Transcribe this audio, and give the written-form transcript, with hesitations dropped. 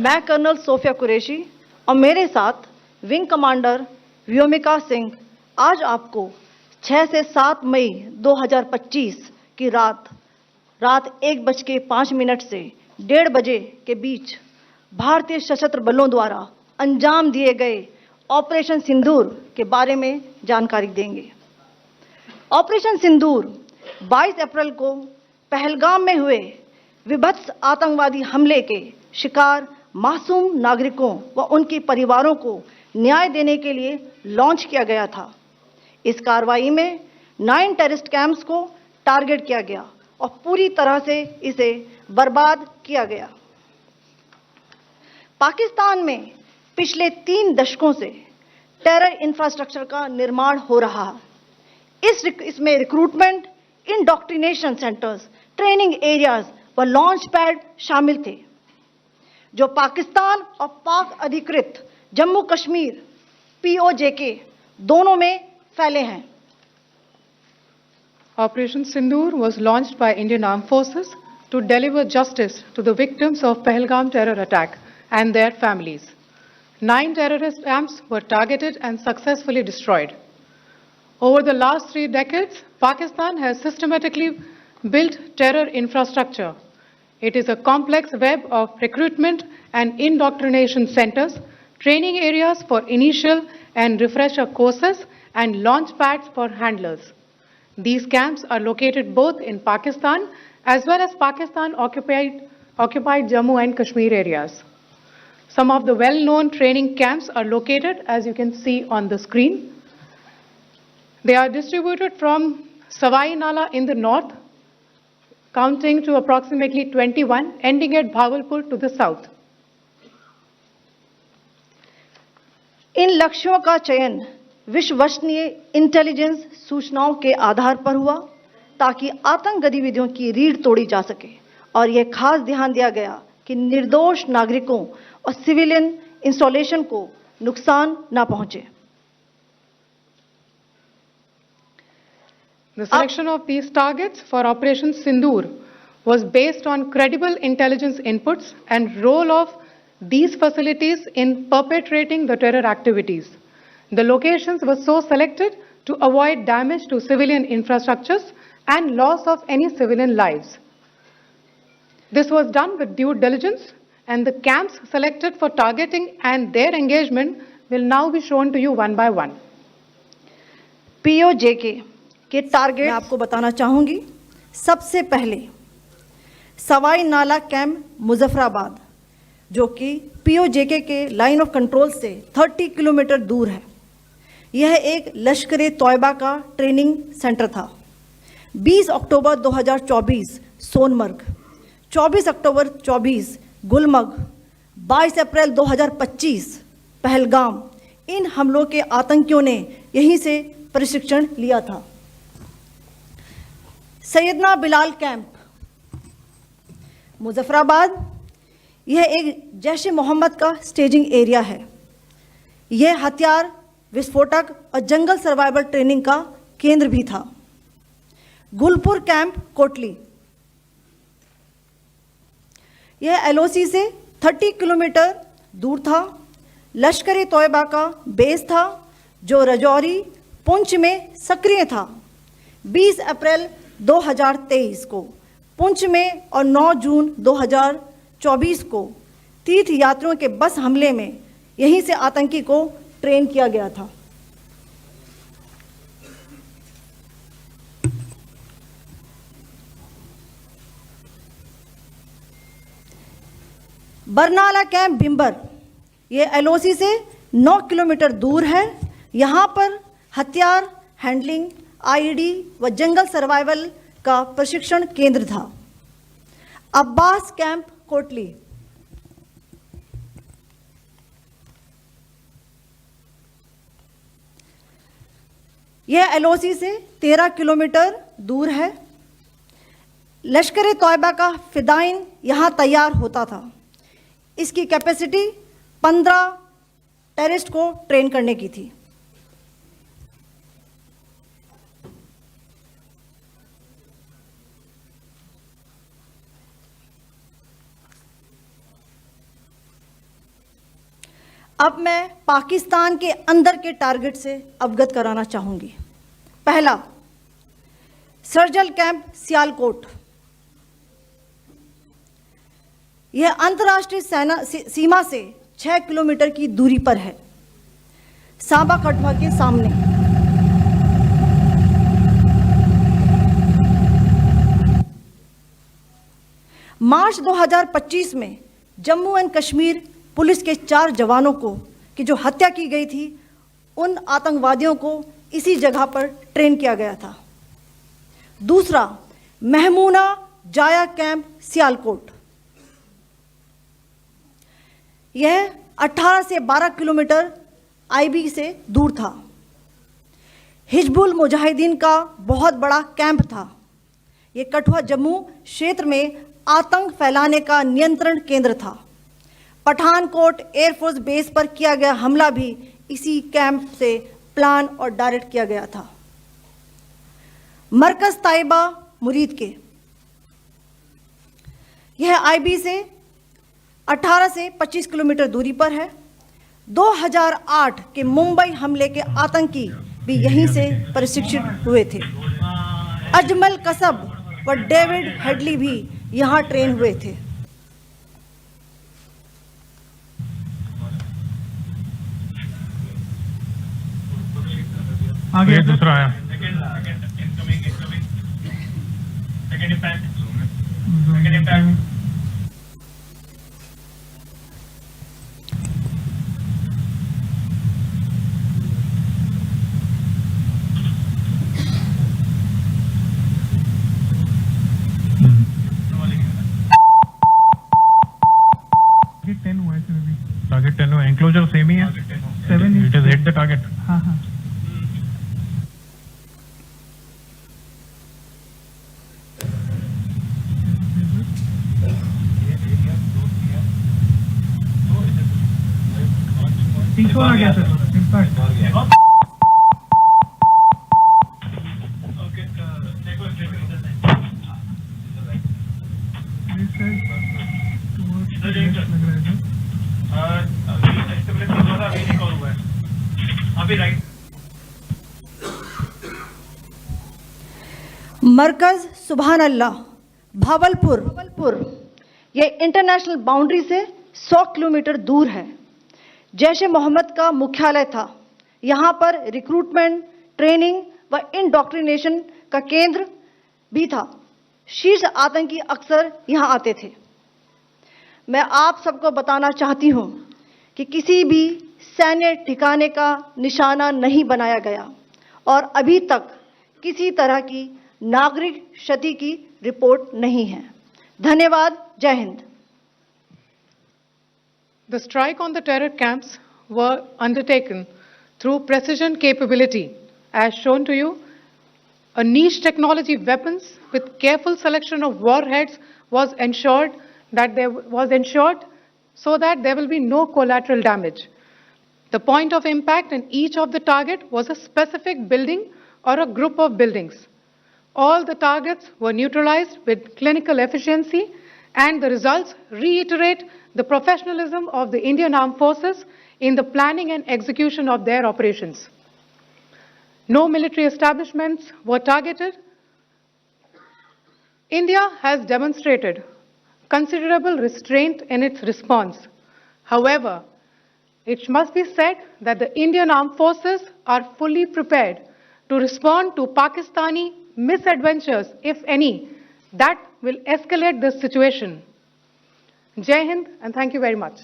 मैं colonel Sophia Qureshi और मेरे साथ विंग कमांडर व्योमिका सिंह आज आपको 6 से 7 मई 2025 की रात 1:05 से 1:30 बजे के बीच भारतीय सशस्त्र बलों द्वारा अंजाम दिए गए ऑपरेशन सिंदूर के बारे में जानकारी देंगे। ऑपरेशन सिंदूर 22 अप्रैल को पहलगाम में हुए विभत्स आतंकवादी हमले के शिकार मासूम नागरिकों व उनके परिवारों को न्याय देने के लिए लॉन्च किया गया था। इस कार्रवाई में 9 टेररिस्ट कैंप्स को टारगेट किया गया और पूरी तरह से इसे बर्बाद किया गया। पाकिस्तान में पिछले 3 दशकों से टेरर इंफ्रास्ट्रक्चर का निर्माण हो रहा है। इसमें recruitment, indoctrination centres, training areas व लॉन्च पैड शामिल थे, जो पाकिस्तान और पाक अधिकृत जम्मू कश्मीर POJK दोनों में फैले हैं। Operation Sindoor was launched by Indian Armed Forces to deliver justice to the victims of Pahalgam terror attack and their families. 9 terrorist camps were targeted and successfully destroyed. Over the last 3 decades, Pakistan has systematically built terror infrastructure. It is a complex web of recruitment and indoctrination centers, training areas for initial and refresher courses, and launch pads for handlers. These camps are located both in Pakistan as well as Pakistan-occupied Jammu and Kashmir areas. Some of the well-known training camps are located, as you can see on the screen. They are distributed from Savai Nala in the north, counting to approximately 21, ending at Bhagalpur to the south. इन लक्ष्यों का चयन विश्वसनीय intelligence सूचनाओं के आधार पर हुआ ताकि आतंक गतिविधियों की रीढ़ तोड़ी जा सके और यह खास ध्यान दिया गया कि निर्दोष नागरिकों और सिविलियन इंस्टॉलेशन को नुकसान न पहुंचे। The selection of these targets for Operation Sindoor was based on credible intelligence inputs and role of these facilities in perpetrating the terror activities. The locations were so selected to avoid damage to civilian infrastructures and loss of any civilian lives. This was done with due diligence, and the camps selected for targeting and their engagement will now be shown to you one by one. POJK के target मैं आपको बताना चाहूंगी। सबसे पहले सवाई नाला camp Muzaffarabad, जो कि POJK के लाइन ऑफ कंट्रोल से 30 किलोमीटर दूर है। यह एक लश्कर तौयबा का ट्रेनिंग सेंटर था। 20 अक्टूबर 2024 सोनमर्ग, 24 अक्टूबर 24 गुलमर्ग, 22 अप्रैल 2025 पहलगाम, इन हमलों के आतंकियों ने यहीं से प्रशिक्षण लिया था। सैयदना बिलाल कैंप मुजफ्फराबाद, यह एक जैश ए मोहम्मद का स्टेजिंग एरिया है। यह हथियार, विस्फोटक और जंगल सर्वाइवल ट्रेनिंग का केंद्र भी था। गुलपुर कैंप कोटली, यह LOC से 30 किलोमीटर दूर था। लश्कर तौयबा का बेस था, जो रजौरी, पुंछ में सक्रिय था। 20 अप्रैल 2023 को पुंछ में और 9 जून 2024 को तीर्थ यात्रियों के बस हमले में यहीं से आतंकी को ट्रेन किया गया था। बरनाला कैंप बिम्बर, यह LOC से 9 किलोमीटर दूर है। यहाँ पर हथियार, हैंडलिंग, IED व जंगल सर्वाइवल का प्रशिक्षण केंद्र था। अब्बास कैंप कोटली, यह LOC से 13 किलोमीटर दूर है। लश्कर तौयबा का फिदाइन यहाँ तैयार होता था। इसकी कैपेसिटी 15 टेररिस्ट को ट्रेन करने की थी। अब मैं पाकिस्तान के अंदर के टारगेट से अवगत कराना चाहूंगी। पहला, सर्जिकल कैंप सियालकोट। यह अंतर्राष्ट्रीय सीमा से 6 किलोमीटर की दूरी पर है, सांबा कठुआ के सामने। मार्च 2025 में जम्मू एंड कश्मीर पुलिस के 4 जवानों को की जो हत्या की गई थी, उन आतंकवादियों को इसी जगह पर ट्रेन किया गया था। दूसरा, महमूना जाया कैंप सियालकोट। यह 18 से 12 किलोमीटर आईबी से दूर था। हिजबुल मुजाहिदीन का बहुत बड़ा कैंप था। यह कठुआ जम्मू क्षेत्र में आतंक फैलाने का नियंत्रण केंद्र था। पठानकोट एयरफोर्स बेस पर किया गया हमला भी इसी कैंप से प्लान और डायरेक्ट किया गया था। मरकज ताइबा मुरीद के, यह आईबी से 18 से 25 किलोमीटर दूरी पर है। 2008 के मुंबई हमले के आतंकी भी यहीं से प्रशिक्षित हुए थे। अजमल कसब व डेविड हेडली भी यहां ट्रेन हुए थे। आगे दूसरा आया। टारगेट 10 हुआ, एंक्लोजर सेम ही है। 7 it is hit the target. हाँ हाँ। आ गया सर, इम्पैक्ट। मरकज सुभान अल्लाह भावलपुर, यह इंटरनेशनल बाउंड्री से 100 किलोमीटर दूर है। जैश ए मोहम्मद का मुख्यालय था। यहाँ पर रिक्रूटमेंट, ट्रेनिंग व इंडॉक्ट्रिनेशन का केंद्र भी था। शीर्ष आतंकी अक्सर यहाँ आते थे। मैं आप सबको बताना चाहती हूँ कि किसी भी सैन्य ठिकाने का निशाना नहीं बनाया गया और अभी तक किसी तरह की नागरिक क्षति की रिपोर्ट नहीं है। धन्यवाद। जय Hind. The strike on the terror camps were undertaken through precision capability, as shown to you. A niche technology weapons with careful selection of warheads was ensured so that there will be no collateral damage. The point of impact in each of the target was a specific building or a group of buildings. All the targets were neutralized with clinical efficiency, and the results reiterate the professionalism of the Indian Armed Forces in the planning and execution of their operations. No military establishments were targeted. India has demonstrated considerable restraint in its response. However, it must be said that the Indian Armed Forces are fully prepared to respond to Pakistani misadventures, if any, that will escalate this situation. Jai Hind, and thank you very much.